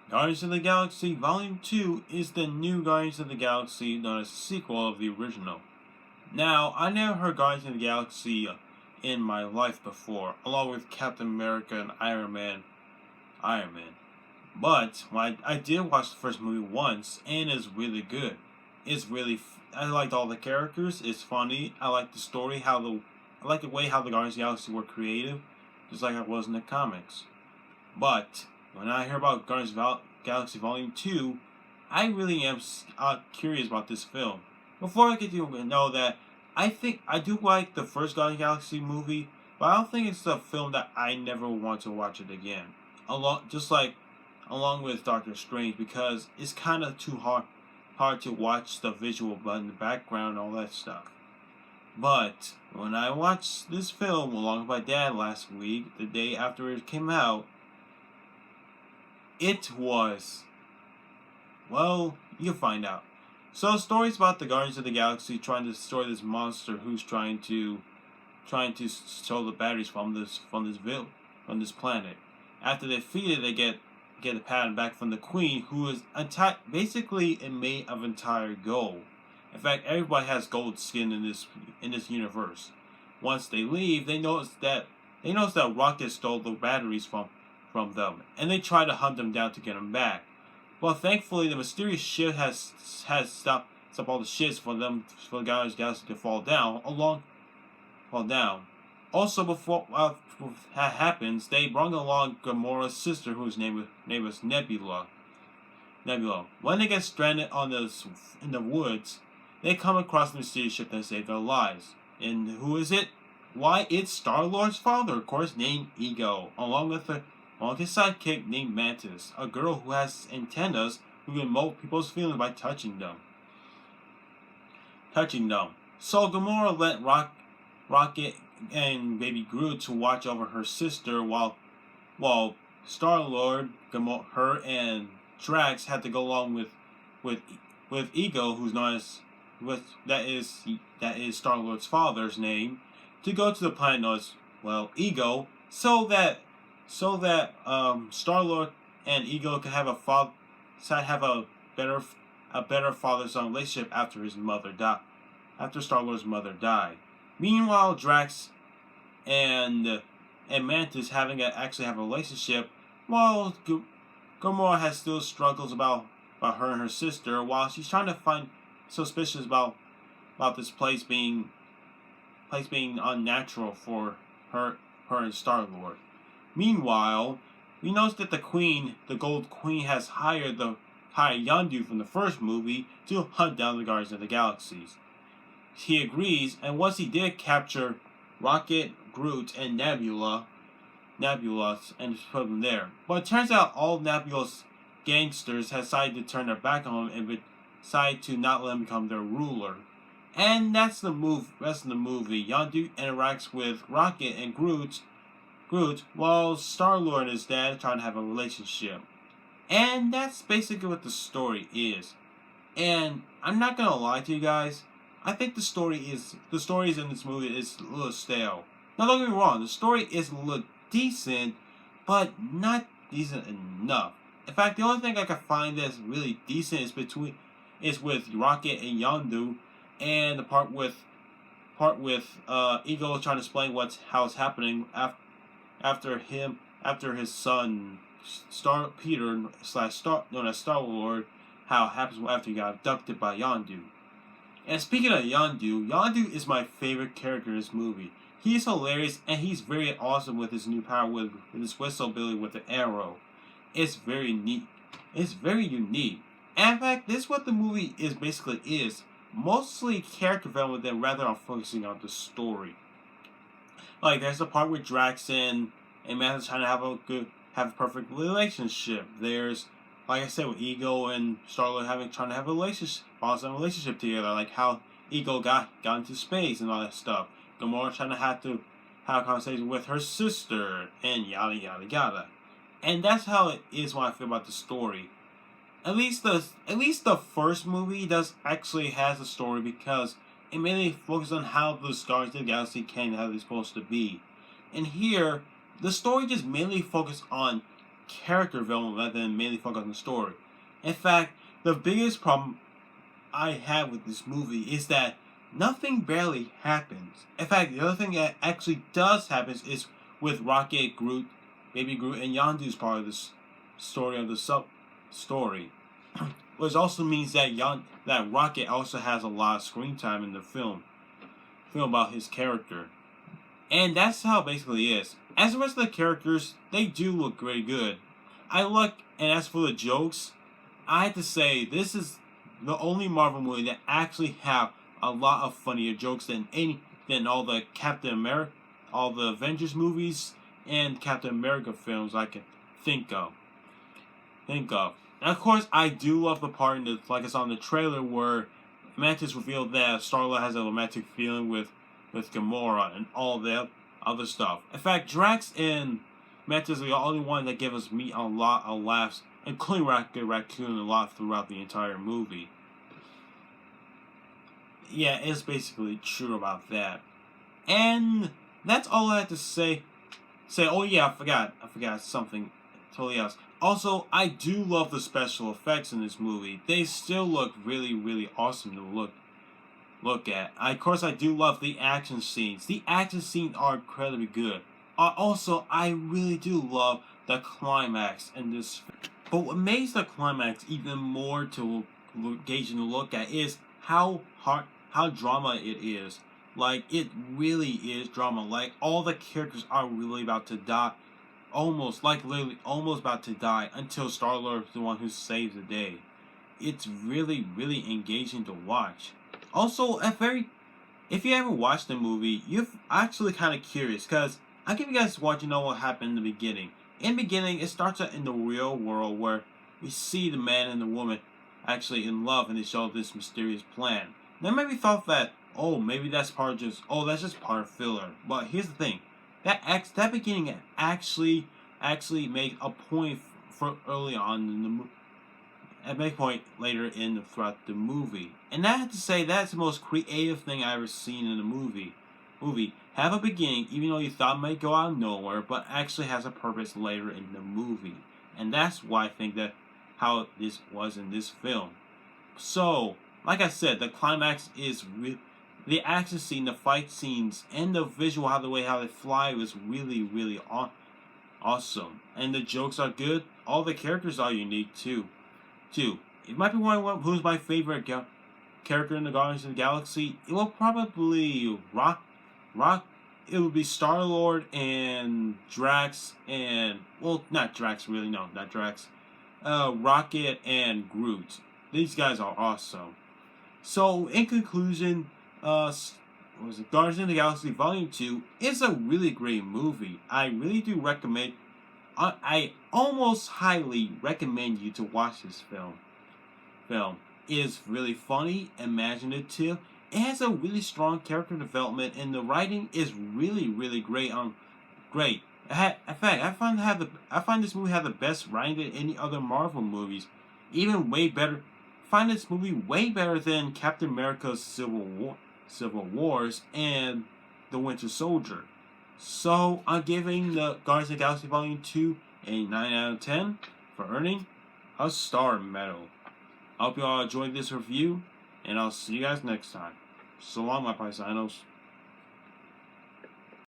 Guardians of the Galaxy Volume 2 is the new Guardians of the Galaxy, known as a sequel of the original. Now, I never heard Guardians of the Galaxy in my life before, along with Captain America and Iron Man. But when I did watch the first movie once, and it's really good. I liked all the characters. It's funny. I like the story. I like the way how the Guardians of the Galaxy were creative, just like it was in the comics. But when I hear about Guardians of the Galaxy Volume 2, I really am curious about this film. Before I get to know that, I think I do like the first Guardians of the Galaxy movie, but I don't think it's a film that I never want to watch it again. Along with Doctor Strange, because it's kind of too hard to watch the visual but in the background and all that stuff. But when I watched this film along with my dad last week, the day after it came out, it was, well, you'll find out. So the story's about the Guardians of the Galaxy trying to destroy this monster who's trying to steal the batteries from this planet. After they defeat it, they get the pattern back from the Queen, who is basically made of entire gold. In fact, everybody has gold skin in this universe. Once they leave, they notice that Rocket stole the batteries from them, and they try to hunt them down to get them back. Well, thankfully, the mysterious ship has stopped all the ships for the Guardians of the Galaxy to fall down. Also, before that happens, they bring along Gamora's sister, whose name was Nebula. When they get stranded in the woods, they come across the mysterious ship that saved their lives. And who is it? Why, it's Star-Lord's father, of course, named Ego, along with his sidekick named Mantis, a girl who has antennas who can mold people's feelings by touching them. So Gamora let Rocket and Baby Groot to watch over her sister, while Star-Lord, her and Drax had to go along with Ego, who's known as that is Star-Lord's father's name, to go to the planet known as Ego, so that Star-Lord and Ego can have a better father-son relationship after Star-Lord's mother died. Meanwhile, Drax and Mantis actually have a relationship, while Gamora has still struggles about her and her sister, while she's trying to find suspicious about this place being unnatural for her and Star-Lord. Meanwhile, we notice that the Gold Queen, has hired Yondu from the first movie to hunt down the Guardians of the Galaxies. He agrees, and once he did capture Rocket, Groot, and Nebula, and put them there. But it turns out all Nebula's gangsters have decided to turn their back on him and decide to not let him become their ruler. And that's the rest of the movie. Yondu interacts with Rocket and Groot, while Star-Lord and his dad are trying to have a relationship. And that's basically what the story is. And I'm not gonna lie to you guys, I think the stories in this movie is a little stale. Now don't get me wrong, the story is a little decent, but not decent enough. In fact, the only thing I can find that's really decent is with Rocket and Yondu, and the part with Ego trying to explain how it's happening after his son Peter known as Star-Lord, how it happens after he got abducted by Yondu. And speaking of Yondu is my favorite character in this movie. He's hilarious, and he's very awesome with his new power with his whistle ability with the arrow. It's very neat. It's very unique. And in fact, this is what the movie basically is. Mostly character development rather than focusing on the story. Like, there's a part with Drax and Mantis trying to have a perfect relationship. There's, like I said, with Ego and Star-Lord trying to have a relationship together, like how Ego got into space and all that stuff. Gamora trying to have a conversation with her sister, and yada yada yada. And that's how it is when I feel about the story. At least the first movie has a story, because it mainly focuses on how the Guardians of the Galaxy came and how they're supposed to be. And here, the story just mainly focuses on character development rather than mainly focus on the story. In fact, the biggest problem I have with this movie is that nothing barely happens. In fact, the other thing that actually does happen is with Rocket, Groot, Baby Groot, and Yondu's part of this story of the sub story. Which also means that that Rocket also has a lot of screen time in the film about his character. And that's how it basically is. As the rest of the characters, they do look very good. And as for the jokes, I have to say, this is the only Marvel movie that actually have a lot of funnier jokes than all the all the Avengers movies and Captain America films I can think of. And of course, I do love the part like I saw in the trailer where Mantis revealed that Star-Lord has a romantic feeling with Gamora and all that other stuff. In fact, Drax and Mantis are the only one that give us a lot of laughs, including Rocket Raccoon a lot throughout the entire movie. Yeah, it's basically true about that. And that's all I had to say. Oh yeah, I forgot something totally else. Also, I do love the special effects in this movie. They still look really, really awesome to look at. Of course, I do love the action scenes. The action scenes are incredibly good. Also, I really do love the climax in this. But what makes the climax even more to engaging to look at is how drama it is. Like, it really is drama. Like, all the characters are really about to die. Literally almost about to die until Star-Lord is the one who saves the day. It's really, really engaging to watch. Also, if you haven't watched the movie, you're actually kind of curious, because I'll give you guys what you know what happened in the beginning. In the beginning, it starts out in the real world where we see the man and the woman actually in love, and they show this mysterious plan. Then maybe thought that, maybe that's that's just part of filler. But here's the thing. That beginning actually made a point for early on in the movie. At make point later throughout the movie. And I have to say that's the most creative thing I've ever seen in a movie. Have a beginning, even though you thought it might go out of nowhere, but actually has a purpose later in the movie. And that's why I think that how this was in this film. So, like I said, the climax is the action scene, the fight scenes, and the visual, how they fly was really, really awesome. And the jokes are good. All the characters are unique too. You might be wondering who's my favorite character in the Guardians of the Galaxy. It will probably It would be Star-Lord and Drax and not Drax really. No, not Drax. Rocket and Groot. These guys are awesome. So in conclusion, Guardians of the Galaxy Volume 2 is a really great movie. I really do recommend. I almost highly recommend you to watch this film. It is really funny, imaginative. It has a really strong character development, and the writing is really, really great. Great. In fact, I find this movie had the best writing than any other Marvel movies. Even way better. I find this movie way better than Captain America's Civil Wars and The Winter Soldier. So I'm giving the Guardians of the Galaxy Volume 2 a 9 out of 10 for earning a star medal. I hope you all enjoyed this review, and I'll see you guys next time. So long, my paisanos.